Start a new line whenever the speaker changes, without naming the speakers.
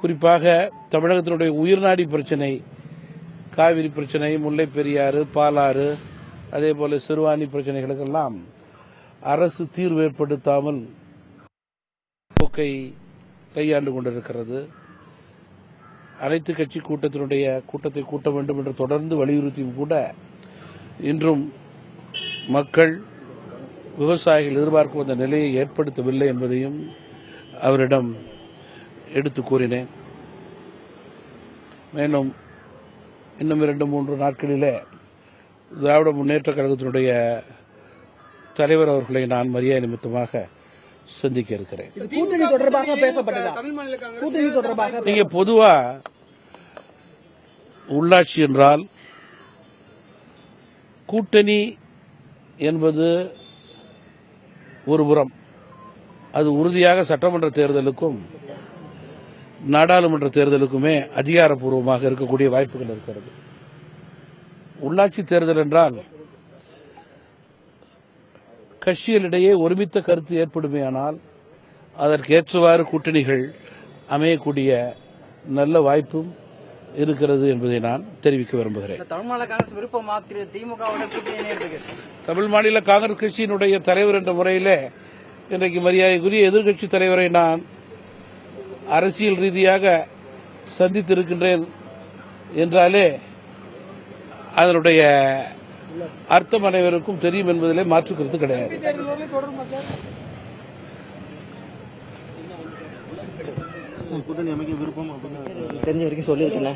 குறிப்பாக தமிழகத்தினுடைய உயிர்நாடி பிரச்சனை, காவிரி பிரச்சனை, முல்லை பெரியாறு, பாலாறு, அதே போல சிறுவாணி பிரச்சனைகளுக்கெல்லாம் அரசு தீர்வு ஏற்படுத்தாமல் போக்கை கையாண்டு கொண்டிருக்கிறது. அனைத்து கட்சி கூட்டத்தை கூட்ட வேண்டும் என்று தொடர்ந்து வலியுறுத்தியும் கூட இன்றும் மக்கள், விவசாயிகள் எதிர்பார்க்கும் அந்த நிலையை ஏற்படுத்தவில்லை என்பதையும் அவரிடம் எடுத்து கூறினேன். மேலும் இன்னும் 2-3 நாட்களிலே திராவிட முன்னேற்ற கழகத்தினுடைய தலைவர் அவர்களை நான் மரியாதை நிமித்தமாக சந்திக்க இருக்கிறேன்.
கூட்டணி தொடர்பாக பேசப்பட்டதா? கூட்டணி தொடர்பாக
நீங்க பொதுவா உள்ளாட்சி என்றால் கூட்டணி என்பது ஒருபுறம், அது உறுதியாக சட்டமன்ற தேர்தலுக்கும் நாடாளுமன்ற தேர்தலுக்குமே அதிகாரப்பூர்வமாக இருக்கக்கூடிய வாய்ப்புகள் இருக்கிறது. உள்ளாட்சி தேர்தல் என்றால் கட்சிகளிடையே ஒருமித்த கருத்து ஏற்படுமேயானால் அதற்கேற்றவாறு கூட்டணிகள் அமையக்கூடிய நல்ல வாய்ப்பும் இருக்கிறது என்பதை நான் தெரிவிக்க விரும்புகிறேன். தமிழ் மாநில காங்கிரஸ் கட்சியினுடைய தலைவர் என்ற முறையில் இன்றைக்கு மரியாதைக்குரிய எதிர்க்கட்சி தலைவரை நான் அரசியல் ரீதியாக சந்தித்திருக்கின்றேன் என்றாலே அதனுடைய அர்த்தம் அனைவருக்கும் தெரியும் என்பதிலே மாற்றுக்கருத்து கிடையாது.
தெரிஞ்ச வரைக்கும் சொல்லியிருக்கேன்.